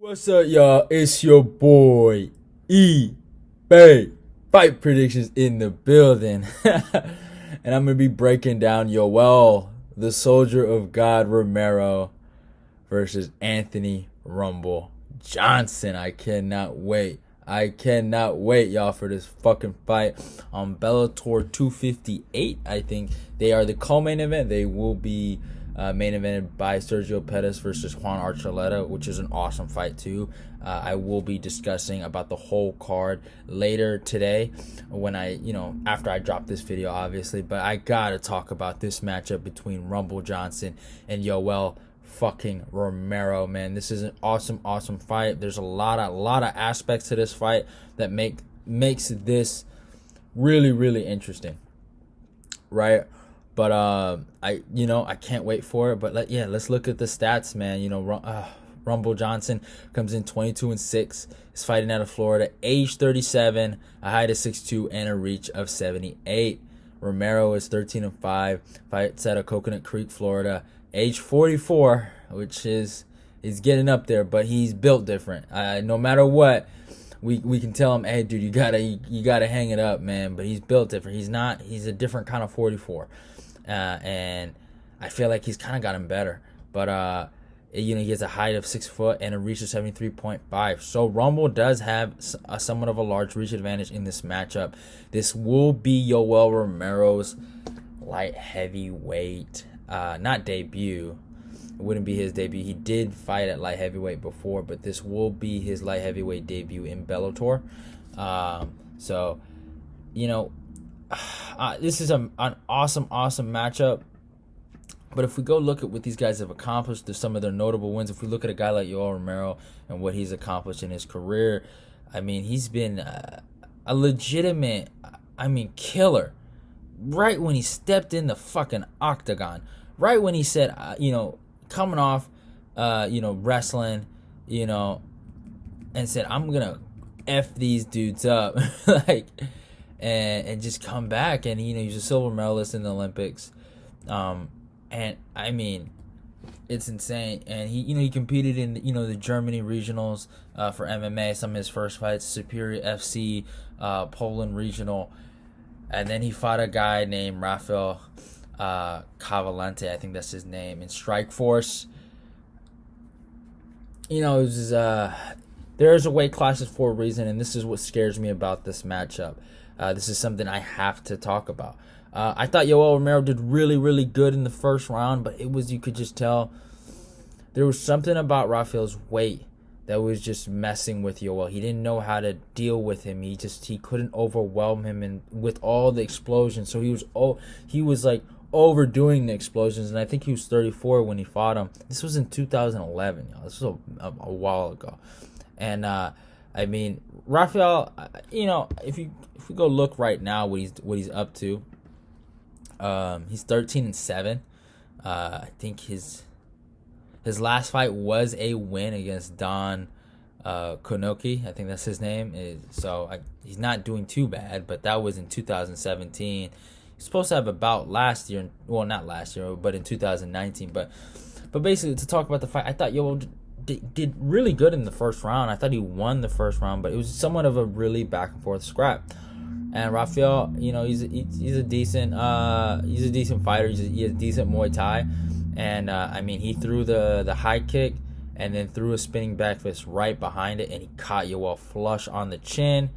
What's up, y'all? It's your boy E Bay. Fight predictions in the building, and I'm gonna be breaking down Yoel, the Soldier of God Romero, versus Anthony Rumble Johnson. I cannot wait. I cannot wait, y'all, for this fucking fight on Bellator 258. I think they are the co-main event. They will be main evented by Sergio Pettis versus Juan Archuleta, which is an awesome fight too. I will be discussing about the whole card later today when after I drop this video, obviously. But I gotta talk about this matchup between Rumble Johnson and Yoel fucking Romero, man. This is an awesome fight. There's a lot of aspects to this fight that makes this really interesting, right? But I can't wait for it. But let's look at the stats, man. Rumble Johnson comes in 22-6. Is fighting out of Florida, age 37, a height of 6'2", and a reach of 78. Romero is 13-5. Fights out of Coconut Creek, Florida, age 44, which is getting up there, but he's built different. No matter what, we can tell him, hey, dude, you gotta hang it up, man. But he's built different. He's a different kind of 44. And I feel like he's kind of gotten better. But, he has a height of 6 foot and a reach of 73.5. So Rumble does have somewhat of a large reach advantage in this matchup. This will be Yoel Romero's light heavyweight, not debut. It wouldn't be his debut. He did fight at light heavyweight before, but this will be his light heavyweight debut in Bellator. This is an awesome matchup. But if we go look at what these guys have accomplished, there's some of their notable wins. If we look at a guy like Yoel Romero and what he's accomplished in his career, I mean, he's been a legitimate, killer. Right when he stepped in the fucking octagon, right when he said, coming off, wrestling, and said, I'm gonna F these dudes up, and just come back, and he's a silver medalist in the Olympics, and I mean, it's insane. And he competed in the Germany regionals for MMA. Some of his first fights, Superior FC, Poland regional, and then he fought a guy named Rafael Cavalente, I think that's his name, in Strikeforce. It was there's a weight classes for a reason, and this is what scares me about this matchup. This is something I have to talk about. I thought Yoel Romero did really good in the first round, but you could just tell there was something about Rafael's weight that was just messing with Yoel. He didn't know how to deal with him. He couldn't overwhelm him and with all the explosions. So he was like overdoing the explosions, and I think he was 34 when he fought him. This was in 2011, y'all. This was a while ago. And Rafael, if we go look right now what he's up to, he's 13-7. I think his last fight was a win against Don Konoki. I think that's his name. He's not doing too bad, but that was in 2017. He's supposed to have a bout last year. Well, not last year, but in 2019. But basically, to talk about the fight, I thought Yoel did really good in the first round. I thought he won the first round, but it was somewhat of a really back and forth scrap. And Rafael, he's a decent fighter. He has decent Muay Thai, and he threw the high kick and then threw a spinning back fist right behind it, and he caught Yoel flush on the chin,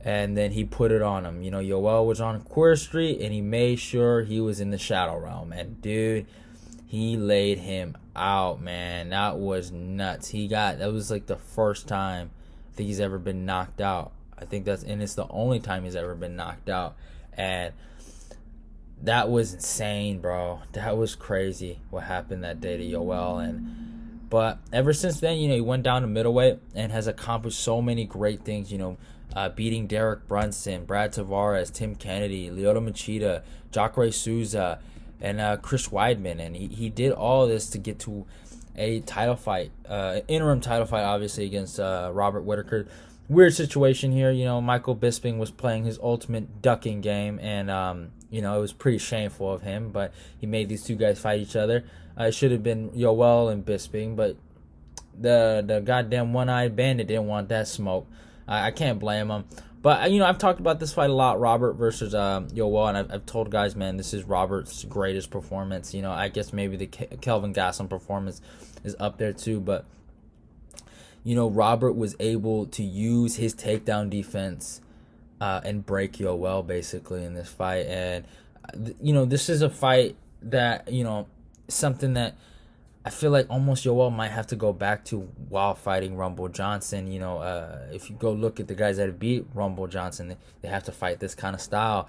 and then he put it on him. Yoel was on Queer Street, and he made sure he was in the shadow realm, and dude, he laid him out, man. That was nuts. That was like the first time I think he's ever been knocked out. I think it's the only time he's ever been knocked out. And that was insane, bro. That was crazy what happened that day to Yoel. But ever since then, he went down to middleweight and has accomplished so many great things, beating Derek Brunson, Brad Tavares, Tim Kennedy, Lyoto Machida, Jacare Souza, and Chris Weidman. And he did all this to get to a title fight, interim title fight, obviously, against Robert Whittaker. Weird situation here. Michael Bisping was playing his ultimate ducking game, and it was pretty shameful of him, but he made these two guys fight each other. It should have been Yoel and Bisping, but the goddamn one-eyed bandit didn't want that smoke. I can't blame him. But I've talked about this fight a lot, Robert versus Yoel, and I've told guys, man, this is Robert's greatest performance. I guess maybe the Kelvin Gastelum performance is up there too, but Robert was able to use his takedown defense and break Yoel basically in this fight. And this is a fight that something that I feel like almost Yoel might have to go back to while fighting Rumble Johnson. If you go look at the guys that have beat Rumble Johnson, they have to fight this kind of style.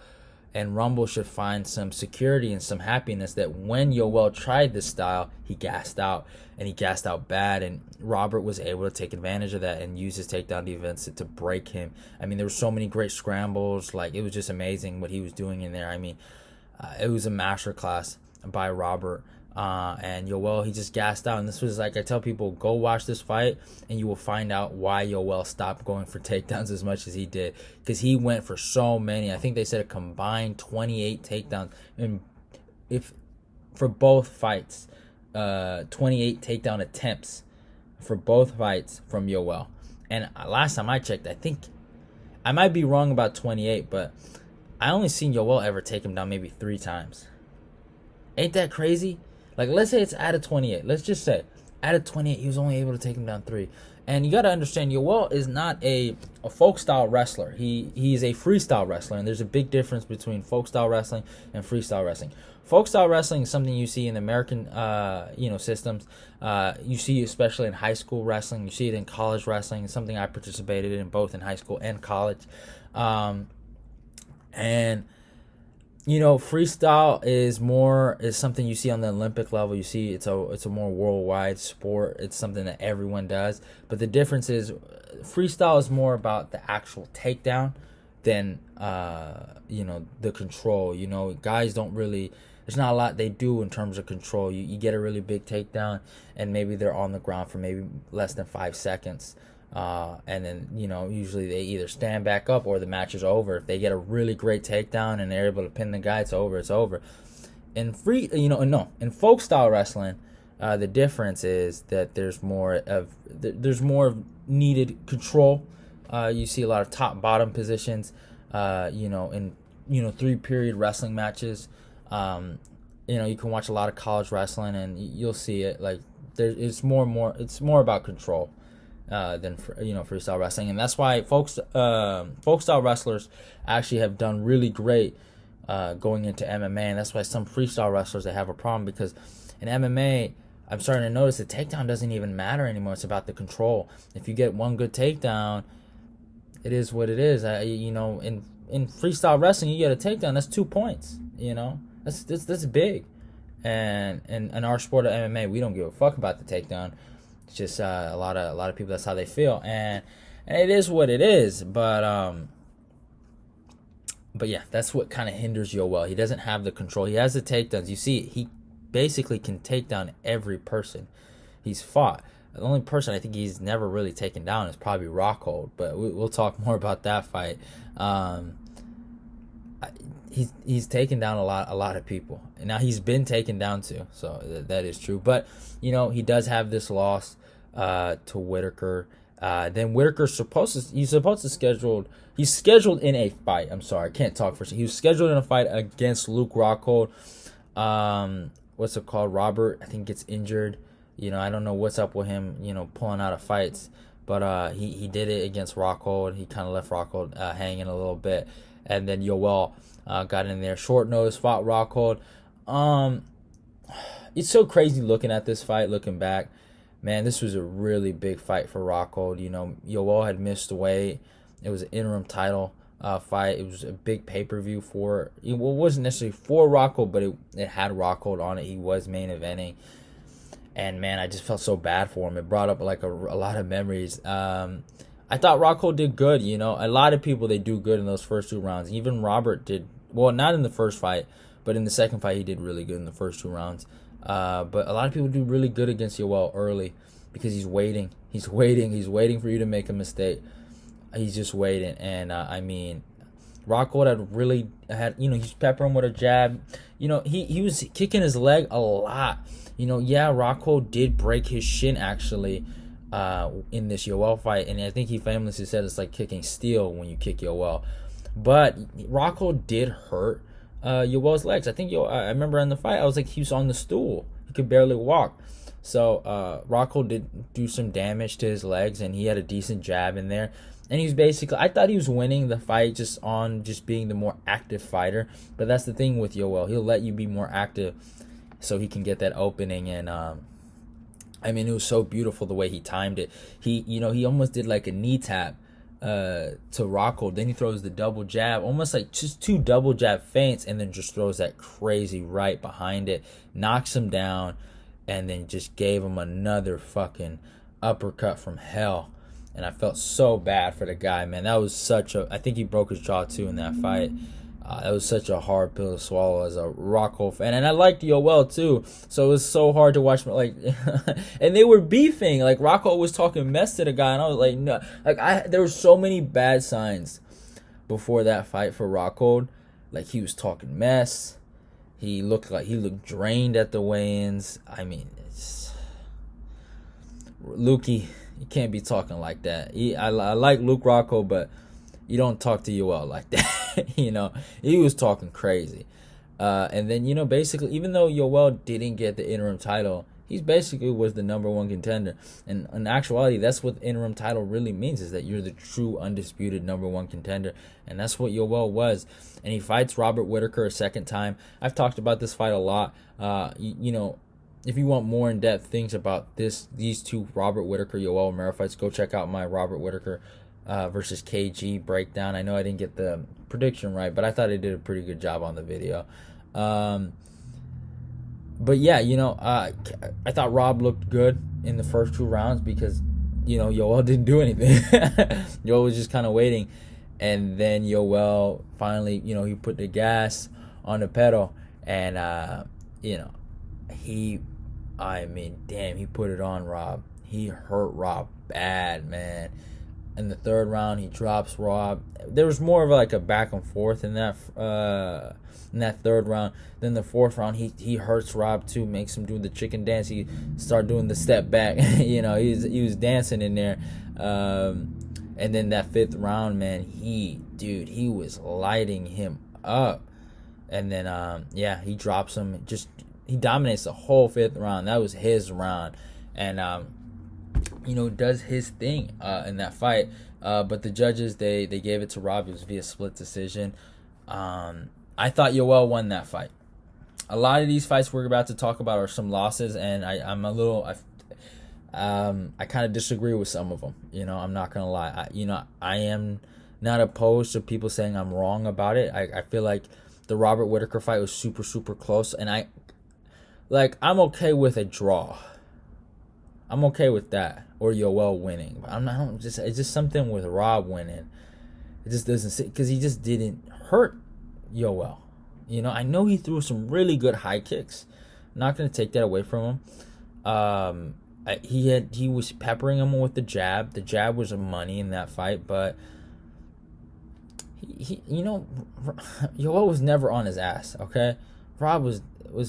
And Rumble should find some security and some happiness that when Yoel tried this style, he gassed out. And he gassed out bad. And Robert was able to take advantage of that and use his takedown defense to break him. I mean, there were so many great scrambles. Like, it was just amazing what he was doing in there. I mean, it was a masterclass by Robert. And Yoel, he just gassed out. And this was like, I tell people, go watch this fight and you will find out why Yoel stopped going for takedowns as much as he did, because he went for so many. I think they said a combined 28 takedowns, and if for both fights, 28 takedown attempts for both fights from Yoel. And last time I checked, I think I might be wrong about 28, but I only seen Yoel ever take him down maybe 3 times. Ain't that crazy? Like, let's say it's out of 28. Let's just say, out of 28, he was only able to take him down 3. And you got to understand, Yoel is not a folk-style wrestler. He is a freestyle wrestler, and there's a big difference between folk-style wrestling and freestyle wrestling. Folk-style wrestling is something you see in American, systems. You see especially in high school wrestling. You see it in college wrestling. It's something I participated in both in high school and college. Freestyle is something you see on the Olympic level. You see it's a more worldwide sport. It's something that everyone does. But the difference is freestyle is more about the actual takedown than the control. Guys don't really, there's not a lot they do in terms of control. You get a really big takedown and maybe they're on the ground for maybe less than 5 seconds. And then, usually they either stand back up or the match is over. If they get a really great takedown and they're able to pin the guy, it's over. In in folk style wrestling, the difference is that there's more of needed control. You see a lot of top bottom positions, in 3-period wrestling matches. You can watch a lot of college wrestling and you'll see it. Like, it's more about control than freestyle wrestling, and that's why folk style wrestlers actually have done really great going into MMA, and that's why some freestyle wrestlers, they have a problem, because in MMA I'm starting to notice the takedown doesn't even matter anymore. It's about the control. If you get one good takedown, it is what it is. In freestyle wrestling, you get a takedown, that's 2 points. That's big, and in our sport of MMA, we don't give a fuck about the takedown. It's just a lot of people, that's how they feel, and it is what it is. But yeah, that's what kind of hinders Yoel. He doesn't have the control. He has the takedowns. You see, he basically can take down every person he's fought. The only person I think he's never really taken down is probably Rockhold, but we'll talk more about that fight. He's taken down a lot of people, and now he's been taken down too, so that is true. But he does have this loss to Whitaker. Then Whitaker's he's scheduled in a fight. I'm sorry, I can't talk for a second. He was scheduled in a fight against Luke Rockhold. What's it called? Robert, I think, gets injured. I don't know what's up with him, pulling out of fights. But he did it against Rockhold. He kind of left Rockhold hanging a little bit. And then Yoel got in there. Short nose, fought Rockhold. It's so crazy looking at this fight, looking back. Man, this was a really big fight for Rockhold. Yoel had missed weight. It was an interim title fight. It was a big pay-per-view it wasn't necessarily for Rockhold, but it had Rockhold on it. He was main eventing. And man, I just felt so bad for him. It brought up like a lot of memories. I thought Rockhold did good. A lot of people, they do good in those first 2 rounds. Even Robert did well, not in the first fight, but in the second fight he did really good in the first 2 rounds. But a lot of people do really good against Yoel early because he's waiting. He's waiting for you to make a mistake. He's just waiting. And Rockhold he's peppering with a jab. He was kicking his leg a lot. Rockhold did break his shin actually in this Yoel fight, and I think he famously said it's like kicking steel when you kick Yoel. But Rocco did hurt Yoel's legs. I think I remember in the fight, I was like, he was on the stool. He could barely walk. So Rocco did do some damage to his legs, and he had a decent jab in there. And he was basically, I thought he was winning the fight just being the more active fighter. But that's the thing with Yoel. He'll let you be more active so he can get that opening. And I mean, it was so beautiful the way he timed it. He almost did like a knee tap to Rocco. Then he throws the double jab, almost like just two double jab feints, and then just throws that crazy right behind it, knocks him down, and then just gave him another fucking uppercut from hell. And I felt so bad for the guy, man. That was I think he broke his jaw too in that fight. That was such a hard pill to swallow as a Rocco fan. And I liked Yoel too, so it was so hard to watch. Like, and they were beefing. Like, Rocco was talking mess to the guy, and I was like, no. Like, there were so many bad signs before that fight for Rocco. Like, he was talking mess. He looked drained at the weigh-ins. I mean, Lukey, you can't be talking like that. I like Luke Rocco, but you don't talk to Yoel like that. He was talking crazy. And then, basically, even though Yoel didn't get the interim title, he basically was the number one contender. And in actuality, that's what the interim title really means, is that you're the true undisputed number one contender. And that's what Yoel was. And he fights Robert Whitaker a second time. I've talked about this fight a lot. If you want more in-depth things about these two Robert Whitaker, Yoel Romero fights, go check out my Robert Whitaker versus KG breakdown. I know I didn't get the prediction right, but I thought I did a pretty good job on the video. But yeah, I thought Rob looked good in the first two rounds because, Yoel didn't do anything. Yoel was just kind of waiting. And then Yoel finally, he put the gas on the pedal. And, he put it on Rob. He hurt Rob bad, man. In the third round, he drops Rob. There was more of like a back and forth in that third round. Then the fourth round, he hurts Rob too, makes him do the chicken dance. He started doing the step back. He was dancing in there. And then that fifth round, man, he was lighting him up. And then he drops him. He dominates the whole fifth round. That was his round. And does his thing in that fight. But the judges, they gave it to Rob. It was via split decision. I thought Yoel won that fight. A lot of these fights we're about to talk about are some losses, and I kind of disagree with some of them. I'm not gonna lie. I am not opposed to people saying I'm wrong about it. I feel like the Robert Whitaker fight was super, super close, and I'm okay with a draw. I'm okay with that, or Yoel winning. But it's just something with Rob winning. It just doesn't sit, because he just didn't hurt Yoel. I know he threw some really good high kicks. I'm not gonna take that away from him. He was peppering him with the jab. The jab was money in that fight, but Yoel was never on his ass. Okay, Rob was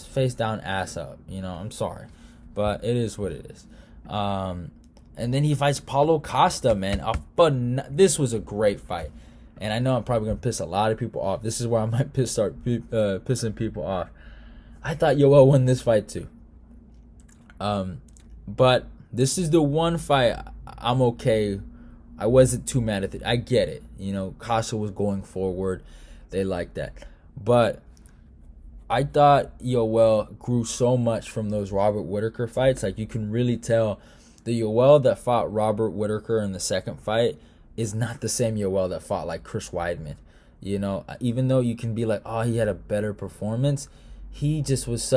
face down, ass up. I'm sorry, but it is what it is. And then he fights Paulo Costa, man. This was a great fight. And I know I'm probably going to piss a lot of people off. This is where I might start pissing people off. I thought Yoel won this fight too. But this is the one fight I'm okay. I wasn't too mad at it. I get it. Costa was going forward. They like that. But I thought Yoel grew so much from those Robert Whitaker fights. Like, you can really tell the Yoel that fought Robert Whitaker in the second fight is not the same Yoel that fought like Chris Weidman. Even though you can be like, oh, he had a better performance, he just was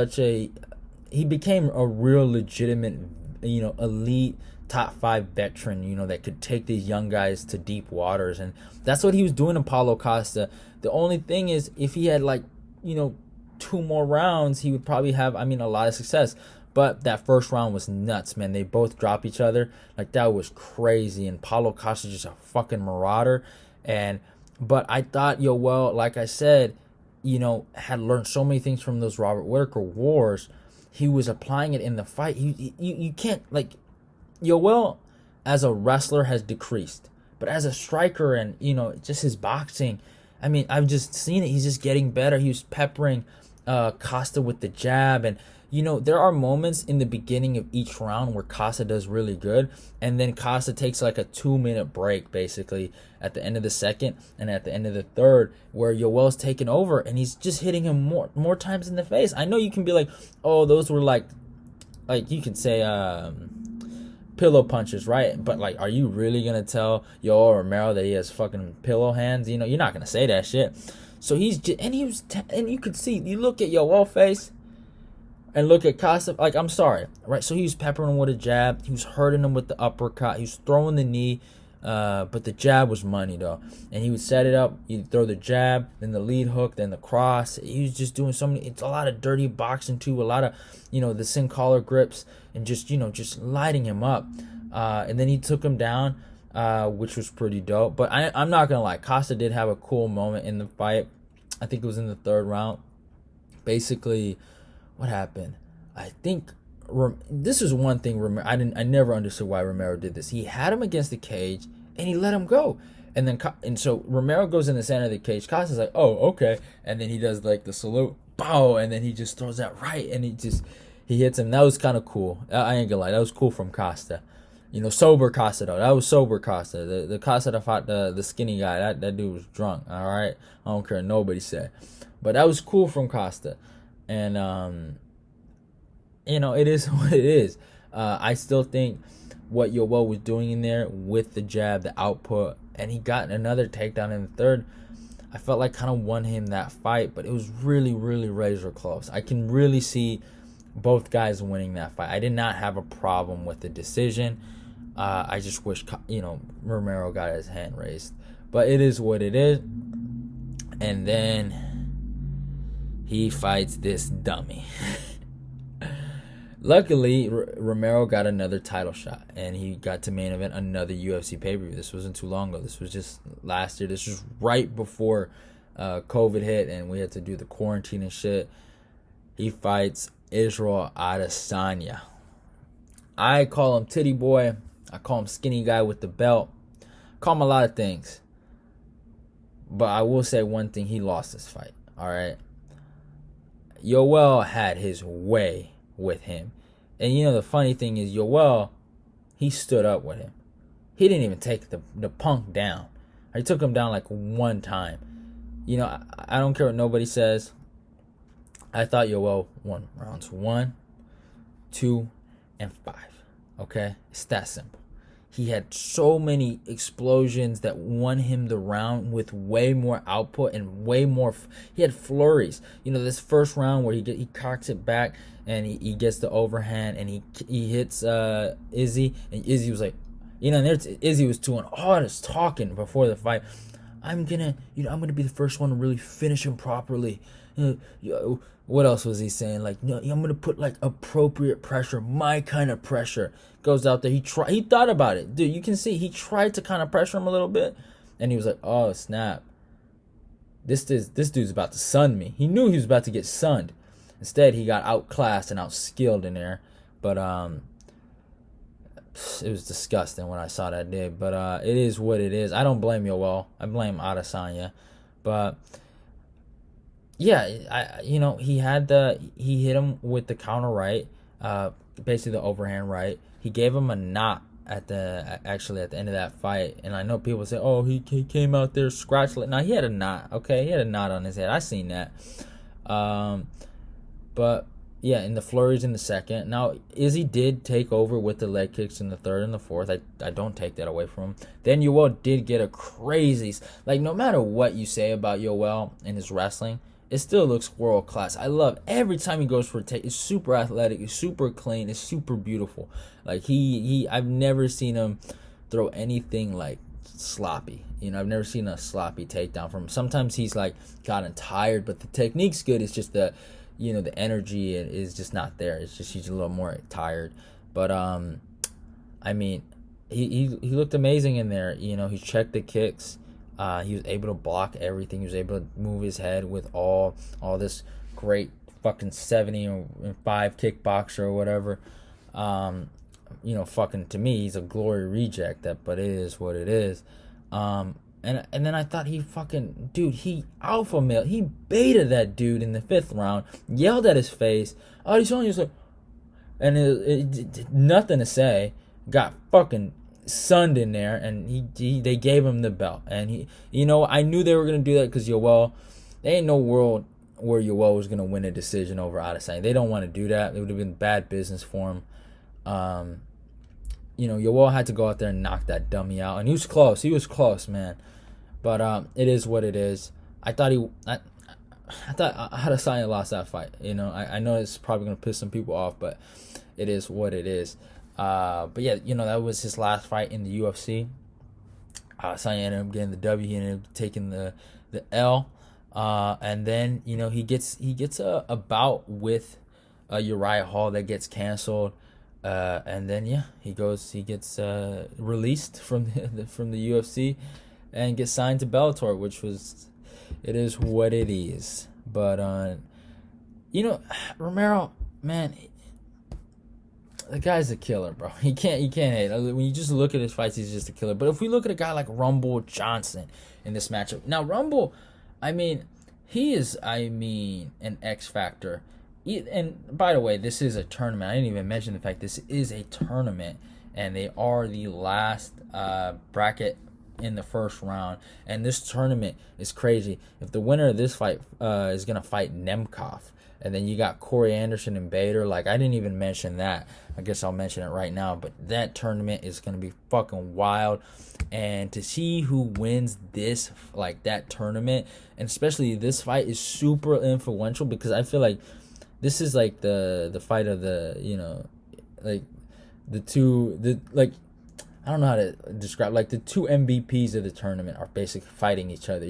he became a real legitimate, elite top 5 veteran, that could take these young guys to deep waters. And that's what he was doing to Paulo Costa. The only thing is, if he had 2 more rounds, he would probably have, a lot of success. But that first round was nuts, man. They both dropped each other. That was crazy. And Paulo Costa just a fucking marauder. But I thought Yoel, like I said, had learned so many things from those Robert Whitaker wars. He was applying it in the fight. You can't, Yoel, as a wrestler has decreased, but as a striker and just his boxing, I mean, I've just seen it. He's just getting better. He was peppering Costa with the jab, and there are moments in the beginning of each round where Costa does really good, and then Costa takes like a 2-minute break basically at the end of the second and at the end of the third, where Yoel's taking over and he's just hitting him more times in the face. I know you can be like, oh, those were like you can say pillow punches, right? But like, are you really gonna tell Yoel Romero that he has fucking pillow hands? You're not gonna say that shit. So he's just, and you could see, you look at Yoel's face and look at Costa, like, I'm sorry, right? So he was peppering him with a jab. He was hurting him with the uppercut. He was throwing the knee, but the jab was money, though. And he would set it up. He'd throw the jab, then the lead hook, then the cross. He was just doing so many. It's a lot of dirty boxing, too. A lot of, the sin collar grips and just lighting him up. And then he took him down, which was pretty dope. But I'm not going to lie. Costa did have a cool moment in the fight. I think it was in the third round. Basically, what happened? I think this is one thing. I never understood why Romero did this. He had him against the cage and he let him go, and so Romero goes in the center of the cage. Costa's like, oh, okay, and then he does like the salute, bow, and then he just throws that right, and he hits him. That was kind of cool. I ain't gonna lie, that was cool from Costa. Sober Costa though. That was sober Costa. The Costa that fought the skinny guy. That dude was drunk. All right, I don't care what nobody said, but that was cool from Costa. And it is what it is. I still think what Yoel was doing in there with the jab, the output, and he got another takedown in the third, I felt like kind of won him that fight, but it was really, really razor close. I can really see both guys winning that fight. I did not have a problem with the decision. I just wish Romero got his hand raised, but it is what it is. And then he fights this dummy. Luckily, Romero got another title shot, and he got to main event another UFC pay-per-view. This wasn't too long ago. This was just last year. This was right before COVID hit, and we had to do the quarantine and shit. He fights Israel Adesanya. I call him Titty Boy. I call him Skinny Guy with the belt. I call him a lot of things. But I will say one thing. He lost this fight. All right. Yoel had his way with him. And the funny thing is, Yoel, he stood up with him. He didn't even take the punk down. He took him down like one time. I don't care what nobody says. I thought Yoel won rounds 1, 2, and 5. Okay? It's that simple. He had so many explosions that won him the round with way more output and way more. He had flurries. This first round where he cocks it back and he gets the overhand and he hits Izzy, and Izzy was like, and there's Izzy was doing all this talking before the fight. I'm gonna be the first one to really finish him properly. What else was he saying? Like, no, I'm gonna put like appropriate pressure, my kind of pressure. Goes out there. He thought about it, dude. You can see he tried to kind of pressure him a little bit, and he was like, "Oh snap! This dude's about to sun me." He knew he was about to get sunned. Instead, he got outclassed and outskilled in there. But it was disgusting when I saw that dude. But it is what it is. I don't blame Yoel. I blame Adesanya. But yeah, he hit him with the counter right, basically the overhand right. He gave him a knot at the end of that fight, and I know people say, "Oh, he came out there scratched." No, he had a knot. Okay, he had a knot on his head. I seen that. But yeah, in the flurries in the second. Now Izzy did take over with the leg kicks in the third and the fourth. I don't take that away from him. Then Yoel did get a crazy, like, no matter what you say about Yoel and his wrestling, it still looks world class. I love every time he goes for a take. It's super athletic. It's super clean. It's super beautiful. Like I've never seen him throw anything like sloppy. I've never seen a sloppy takedown from him. Sometimes he's like gotten tired, but the technique's good. It's just the energy is just not there. It's just he's a little more tired. But I mean, he looked amazing in there. He checked the kicks. He was able to block everything. He was able to move his head with all this great fucking 75 kickboxer or whatever. fucking, to me, he's a glory reject. But it is what it is. And then I thought he alpha male. He baited that dude in the 5th round, yelled at his face. Oh, he's only just like, and it nothing to say. Got fucking sunned in there, and they gave him the belt. And I knew they were gonna do that because Yoel. There ain't no world where Yoel was gonna win a decision over Adesanya. They don't want to do that. It would have been bad business for him. Yoel had to go out there and knock that dummy out, and he was close. He was close, man. But it is what it is. I thought Adesanya lost that fight. I know it's probably gonna piss some people off, but it is what it is. But yeah, that was his last fight in the UFC. Adesanya ended up getting the W. He ended up taking the L. And then he gets a bout with Uriah Hall that gets canceled. And then he gets released from the UFC and gets signed to Bellator, it is what it is. But Romero, man, the guy's a killer, bro. He can't hate. When you just look at his fights, he's just a killer. But if we look at a guy like Rumble Johnson in this matchup, now Rumble, he is an X factor. And by the way, this is a tournament. I didn't even mention the fact this is a tournament, and they are the last bracket in the 1st round. And this tournament is crazy. If the winner of this fight is gonna fight Nemkov, and then you got Corey Anderson and Bader. I didn't even mention that. I guess I'll mention it right now. But that tournament is gonna be fucking wild. And to see who wins that tournament, and especially this fight, is super influential, because I feel like this is the fight of the I don't know how to describe, the 2 MVPs of the tournament are basically fighting each other.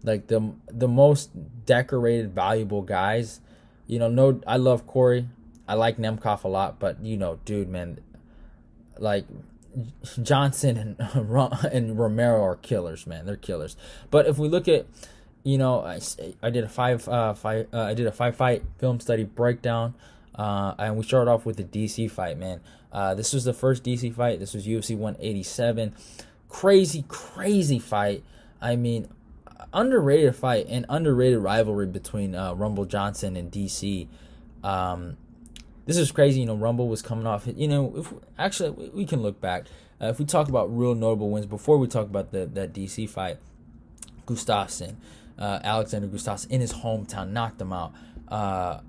The most decorated, valuable guys. I love Corey. I like Nemkov a lot, but dude, man, Johnson and Romero are killers, man. They're killers. But if we look at, I did a 5-fight film study breakdown, and we started off with the DC fight, man. This was the first DC fight. This was UFC 187. Crazy fight. Underrated fight and underrated rivalry between Rumble Johnson and DC. This is crazy. Rumble was coming off. We can look back. If we talk about real notable wins before we talk about that DC fight, Gustafsson, Alexander Gustafsson in his hometown knocked him out.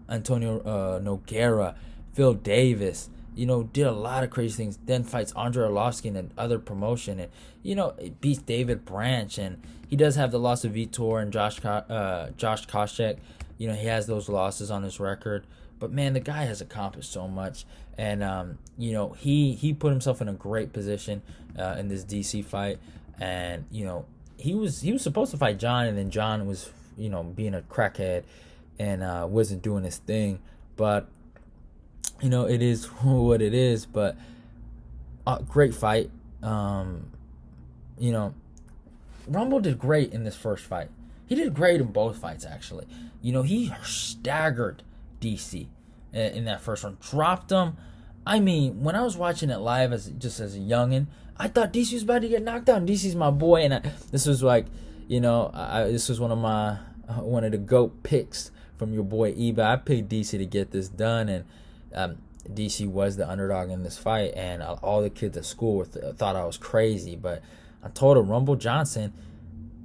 Antonio Nogueira, Phil Davis, did a lot of crazy things. Then fights Andre Arlovsky in another promotion, and it beats David Branch, and he does have the loss of Vitor and Josh Koscheck. He has those losses on his record, but man, the guy has accomplished so much, and he put himself in a great position in this DC fight, and he was supposed to fight John, and then John was being a crackhead and wasn't doing his thing, but it is what it is. But great fight. Rumble did great in this first fight. He did great in both fights, actually. He staggered DC in that first one, dropped him. When I was watching it live as a youngin', I thought DC was about to get knocked out. DC's my boy, and this was this was one of the GOAT picks from your boy Eba. I picked DC to get this done, and DC was the underdog in this fight, and all the kids at school thought I was crazy. But I told him, Rumble Johnson,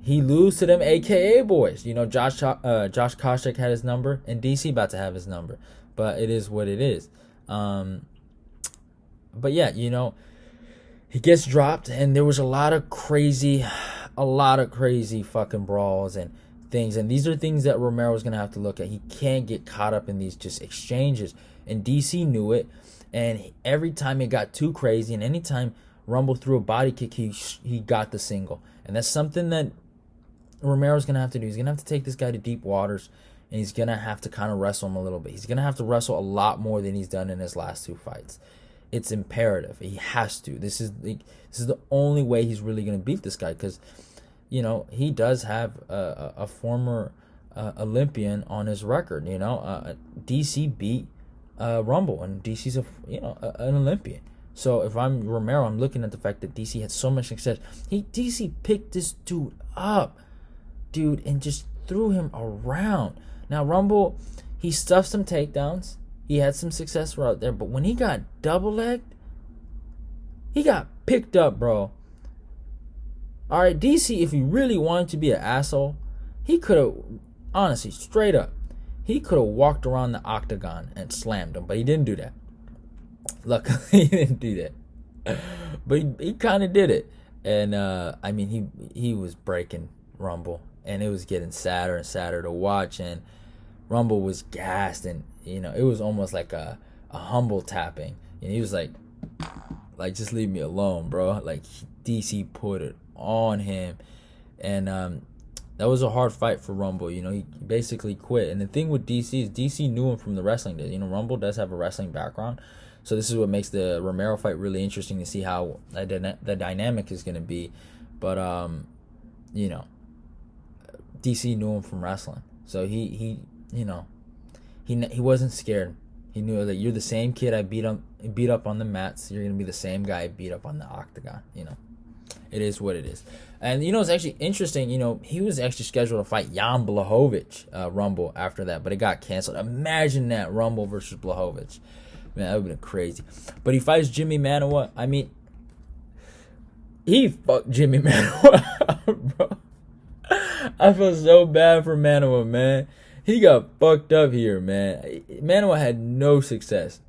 he lose to them AKA boys. Josh Koscheck had his number, and DC about to have his number. But it is what it is. But yeah, he gets dropped, and there was a lot of crazy fucking brawls and things. And these are things that Romero's going to have to look at. He can't get caught up in these just exchanges. And DC knew it. And every time it got too crazy, and anytime Rumble threw a body kick, he got the single. And that's something that Romero's going to have to do. He's going to have to take this guy to deep waters, and he's going to have to kind of wrestle him a little bit. He's going to have to wrestle a lot more than he's done in his last 2 fights. It's imperative. He has to. This is the only way he's really going to beat this guy, because he does have a former Olympian on his record. DC beat Rumble, and DC's an Olympian. So if I'm Romero, I'm looking at the fact that DC had so much success. DC picked this dude up, dude, and just threw him around. Now Rumble, he stuffed some takedowns. He had some success out there, but when he got double legged, he got picked up, bro. All right, DC, if he really wanted to be an asshole, he could have, honestly, straight up, he could have walked around the octagon and slammed him, but he didn't do that. Luckily, he didn't do that. But he kind of did it. And, I mean, he was breaking Rumble, and it was getting sadder and sadder to watch, and Rumble was gassed, and, you know, it was almost like a humble tapping. And he was like, just leave me alone, bro. Like, DC put it on him, and that was a hard fight for Rumble. You know, he basically quit. And the thing with DC is DC knew him from the wrestling days. You know, Rumble does have a wrestling background, so this is what makes the Romero fight really interesting to see how the dynamic is going to be. But you know, DC knew him from wrestling, so he you know, he wasn't scared. He knew that you're the same kid I beat up on the mats. You're gonna be the same guy I beat up on the octagon. You know, it is what it is. And you know, it's actually interesting. You know, he was actually scheduled to fight Jan Blachowicz Rumble after that, but it got canceled. Imagine that, Rumble versus Blachowicz. Man, that would have been crazy. But he fights Jimmy Manuwa. I mean, he fucked Jimmy Manuwa, bro. I feel so bad for Manuwa, man. He got fucked up here, man. Manuwa had no success.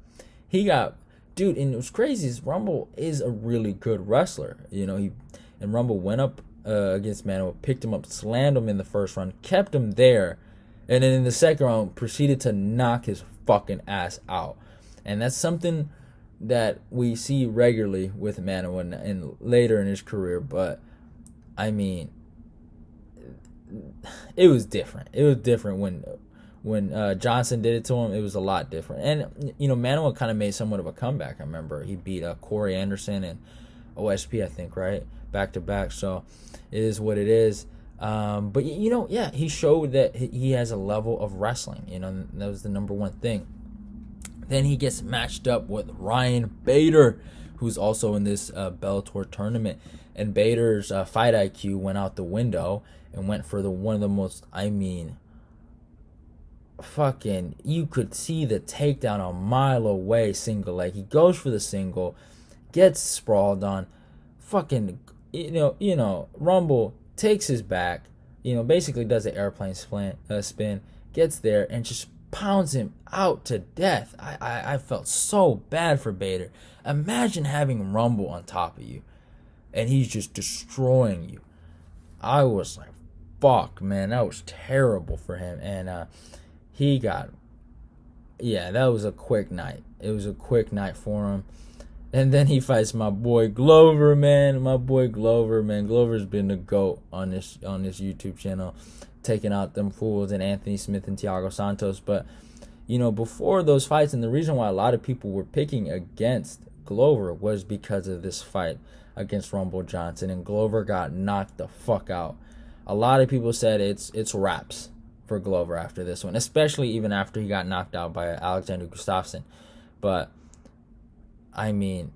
He got, dude, and it was crazy. Rumble is a really good wrestler. You know, and Rumble went up against Manuwa, picked him up, slammed him in the first round, kept him there, and then in the second round proceeded to knock his fucking ass out. And that's something that we see regularly with Manuwa and later in his career. But I mean, it was different. It was different when Johnson did it to him. It was a lot different. And you know, Manuwa kind of made somewhat of a comeback. I remember he beat Corey Anderson and OSP, I think, right, back to back. So it is what it is. But you know, yeah, he showed that he has a level of wrestling. You know, that was the number one thing. Then he gets matched up with Ryan Bader, who's also in this Bellator tournament. And Bader's fight IQ went out the window and went for one of the most, I mean, fucking, you could see the takedown a mile away, single leg. He goes for the single, gets sprawled on, fucking, you know, Rumble takes his back, you know, basically does the airplane spin, gets there and just pounds him out to death. I felt so bad for Bader. Imagine having Rumble on top of you and he's just destroying you. I was like, fuck, man, that was terrible for him. And he got, yeah, that was a quick night. It was a quick night for him. And then he fights my boy Glover, man. Glover's been the GOAT on this YouTube channel, taking out them fools and Anthony Smith and Thiago Santos. But you know, before those fights, and the reason why a lot of people were picking against Glover was because of this fight against Rumble Johnson, and Glover got knocked the fuck out. A lot of people said it's wraps for Glover after this one, especially even after he got knocked out by Alexander Gustafsson. But I mean,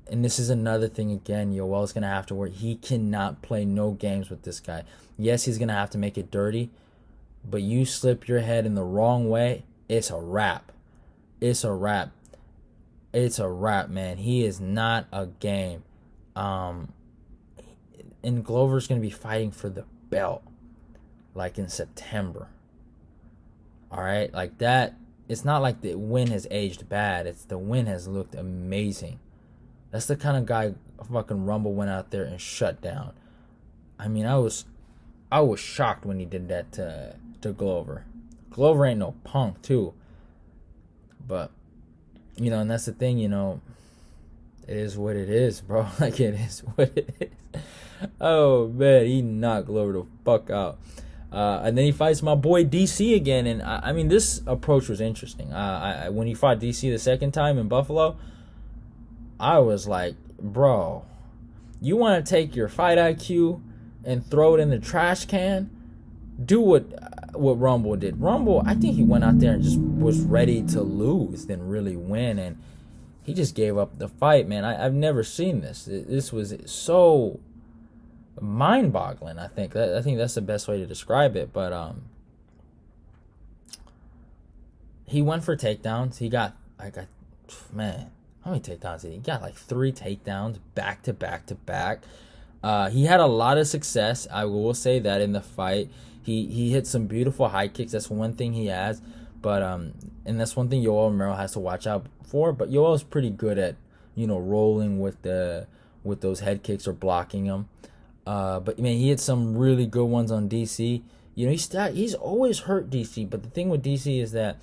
and this is another thing again, Yoel's going to have to work. He cannot play no games with this guy. Yes, he's going to have to make it dirty, but you slip your head in the wrong way, it's a wrap. It's a wrap. It's a wrap, man. He is not a game. And Glover's going to be fighting for the belt, like in September. All right? Like that. It's not like the win has aged bad. It's the win has looked amazing. That's the kind of guy fucking Rumble went out there and shut down. I mean, I was shocked when he did that to Glover. Glover ain't no punk, too. But, you know, and that's the thing, you know, it is what it is, bro. Like, it is what it is. Oh, man, he knocked Glover the fuck out. And then he fights my boy DC again, and I mean, this approach was interesting. When he fought DC the second time in Buffalo, I was like, bro, you want to take your fight IQ and throw it in the trash can? Do what Rumble did. Rumble, I think he went out there and just was ready to lose than really win, and he just gave up the fight, man. I've never seen this. This was so mind-boggling. I think that's the best way to describe it. But he went for takedowns. He got man, how many takedowns did he? He got like 3 takedowns back to back to back. He had a lot of success. I will say that in the fight, he hit some beautiful high kicks. That's one thing he has. But and that's one thing Yoel Romero has to watch out for. But Yoel's pretty good at rolling with those head kicks or blocking them. But man, he hit some really good ones on DC. He's always hurt DC. But the thing with DC is that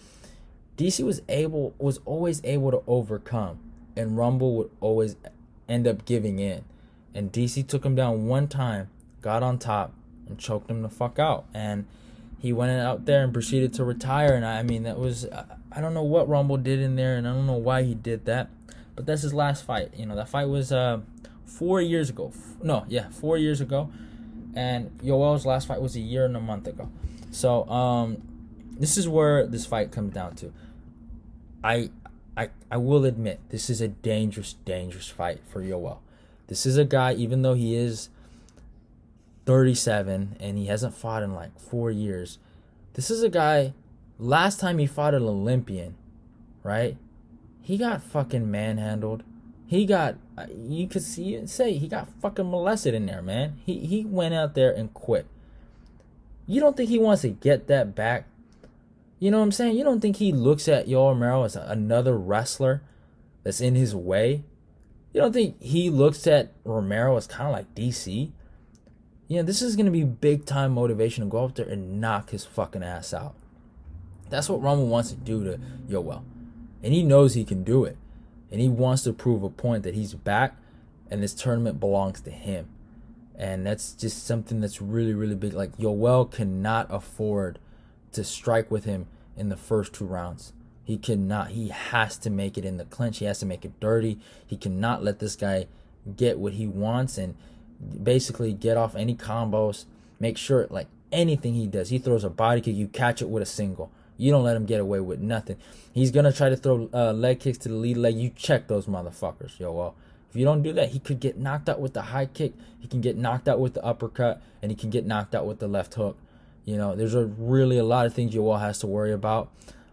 DC was always able to overcome, and Rumble would always end up giving in. And DC took him down one time, got on top, and choked him the fuck out. And he went out there and proceeded to retire. And I mean, that was, I don't know what Rumble did in there, and I don't know why he did that. But that's his last fight. That fight was 4 years ago. 4 years ago. And Yoel's last fight was a year and a month ago. So this is where this fight comes down to. I will admit, this is a dangerous fight for Yoel. This is a guy, even though he is 37 and he hasn't fought in like 4 years, this is a guy, last time he fought an Olympian, right? He got fucking manhandled. He got, you could say he got fucking molested in there, man. He went out there and quit. You don't think he wants to get that back? You know what I'm saying? You don't think he looks at Yoel Romero as another wrestler that's in his way? You don't think he looks at Romero as kind of like DC? This is going to be big time motivation to go up there and knock his fucking ass out. That's what Rumble wants to do to Yoel. And he knows he can do it. And he wants to prove a point that he's back and this tournament belongs to him. And that's just something that's really, really big. Like, Yoel cannot afford to strike with him in the first 2 rounds. He cannot. He has to make it in the clinch. He has to make it dirty. He cannot let this guy get what he wants and basically get off any combos. Make sure, like, anything he does, he throws a body kick, you catch it with a single. You don't let him get away with nothing. He's going to try to throw leg kicks to the lead leg. You check those motherfuckers, Yoel. If you don't do that, he could get knocked out with the high kick. He can get knocked out with the uppercut. And he can get knocked out with the left hook. There's really a lot of things Yoel has to worry about.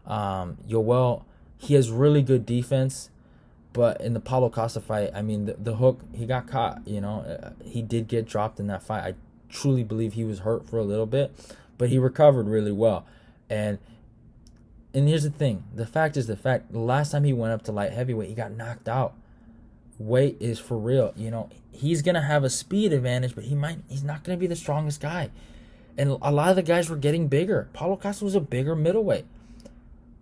Yoel, he has really good defense. But in the Paulo Costa fight, I mean, the hook, he got caught. He did get dropped in that fight. I truly believe he was hurt for a little bit. But he recovered really well. And here's the thing. The fact is the fact. The last time he went up to light heavyweight, he got knocked out. Weight is for real. He's going to have a speed advantage, but he's not going to be the strongest guy. And a lot of the guys were getting bigger. Paulo Costa was a bigger middleweight.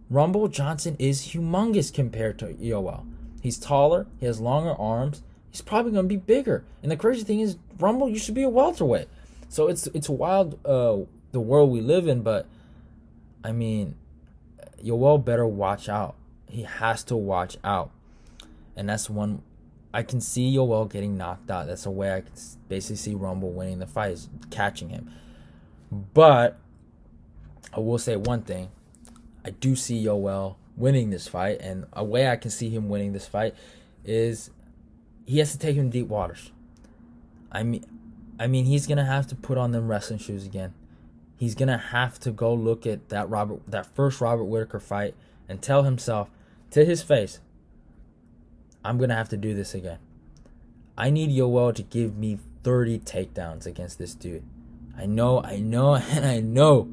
Rumble Johnson is humongous compared to Yoel. He's taller. He has longer arms. He's probably going to be bigger. And the crazy thing is, Rumble used to be a welterweight. So it's wild, the world we live in. But, I mean, Yoel better watch out. He has to watch out. And that's one. I can see Yoel getting knocked out. That's a way I can basically see Rumble winning the fight, is catching him. But I will say one thing. I do see Yoel winning this fight. And a way I can see him winning this fight is he has to take him deep waters. I mean, he's going to have to put on them wrestling shoes again. He's going to have to go look at that first Robert Whittaker fight and tell himself to his face, I'm going to have to do this again. I need Yoel to give me 30 takedowns against this dude. I know, and I know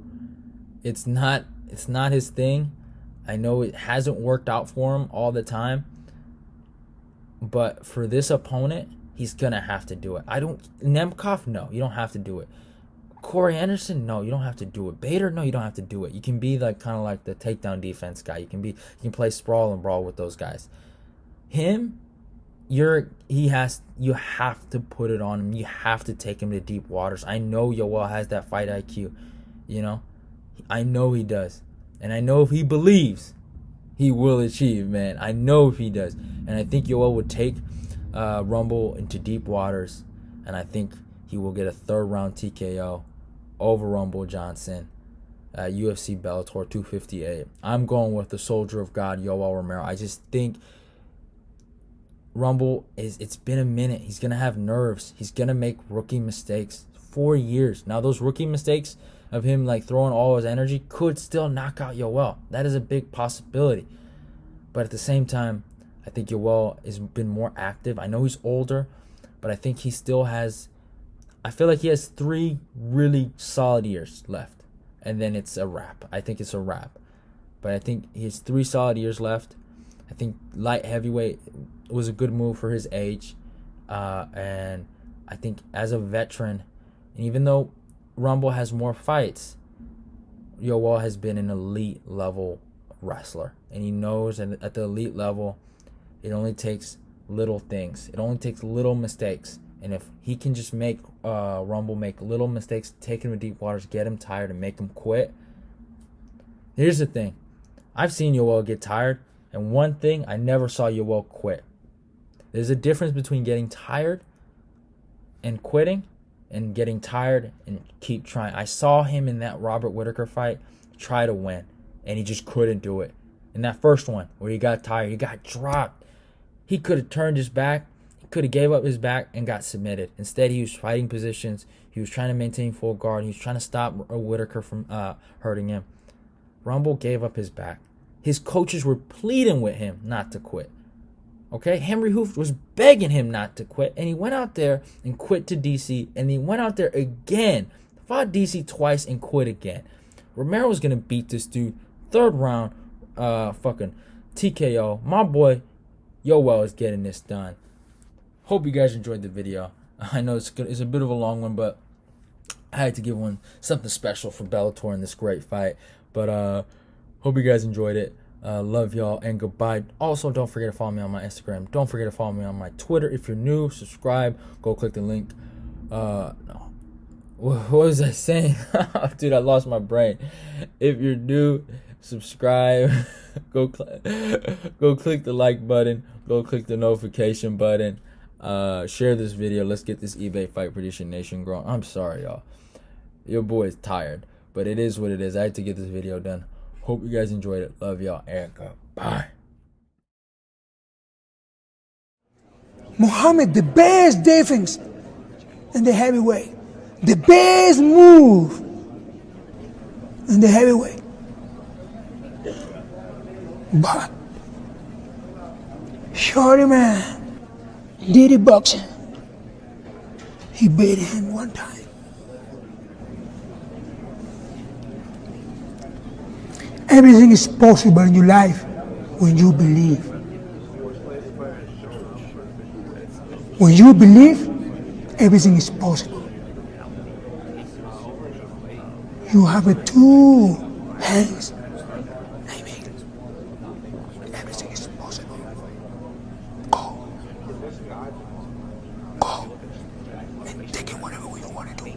it's not his thing. I know it hasn't worked out for him all the time. But for this opponent, he's going to have to do it. Nemkov, no, you don't have to do it. Corey Anderson, no, you don't have to do it. Bader, no, you don't have to do it. You can be like kind of like the takedown defense guy. You can play sprawl and brawl with those guys. Him, you have to put it on him. You have to take him to deep waters. I know Yoel has that fight IQ. I know he does. And I know if he believes, he will achieve, man. I know if he does. And I think Yoel would take Rumble into deep waters. And I think he will get a 3rd round TKO over Rumble Johnson at UFC Bellator 258. I'm going with the Soldier of God, Yoel Romero. I just think Rumble it's been a minute. He's gonna have nerves. He's gonna make rookie mistakes. 4 years now. Those rookie mistakes of him like throwing all his energy could still knock out Yoel. That is a big possibility. But at the same time, I think Yoel has been more active. I know he's older, but I think he still has. I feel like he has 3 really solid years left, and then it's a wrap. I think it's a wrap. But I think he has 3 solid years left. I think light heavyweight was a good move for his age, and I think as a veteran, and even though Rumble has more fights, Yoel has been an elite level wrestler, and he knows that at the elite level, it only takes little things. It only takes little mistakes, and if he can just make Rumble make little mistakes, take him to deep waters, get him tired, and make him quit. Here's the thing: I've seen Yoel get tired, and one thing I never saw Yoel quit. There's a difference between getting tired and quitting, and getting tired and keep trying. I saw him in that Robert Whittaker fight try to win, and he just couldn't do it. In that first one where he got tired, he got dropped. He could have turned his back. He could have gave up his back and got submitted. Instead, he was fighting positions. He was trying to maintain full guard. He was trying to stop Whittaker from hurting him. Rumble gave up his back. His coaches were pleading with him not to quit. Okay, Henry Hooft was begging him not to quit, and he went out there and quit to DC, and he went out there again, fought DC twice and quit again. Romero was gonna beat this dude, 3rd round, fucking TKO. My boy Yoel is getting this done. Hope you guys enjoyed the video. I know it's a bit of a long one, but I had to give one something special for Bellator in this great fight. But hope you guys enjoyed it. Love y'all and goodbye. Also, don't forget to follow me on my Instagram. Don't forget to follow me on my Twitter. If you're new, subscribe. Go click the link. No. What was I saying? Dude, I lost my brain. If you're new, subscribe. Go click the like button. Go click the notification button. Share this video. Let's get this eBay Fight Prediction Nation growing. I'm sorry, y'all. Your boy is tired, but it is what it is. I had to get this video done. Hope you guys enjoyed it. Love y'all. And goodbye. Muhammad, the best defense in the heavyweight. The best move in the heavyweight. But Shorty man did it boxing. He beat him one time. Everything is possible in your life when you believe. When you believe, everything is possible. You have 2 hands. I mean, everything is possible. Go. Go. And take it whatever you want to do.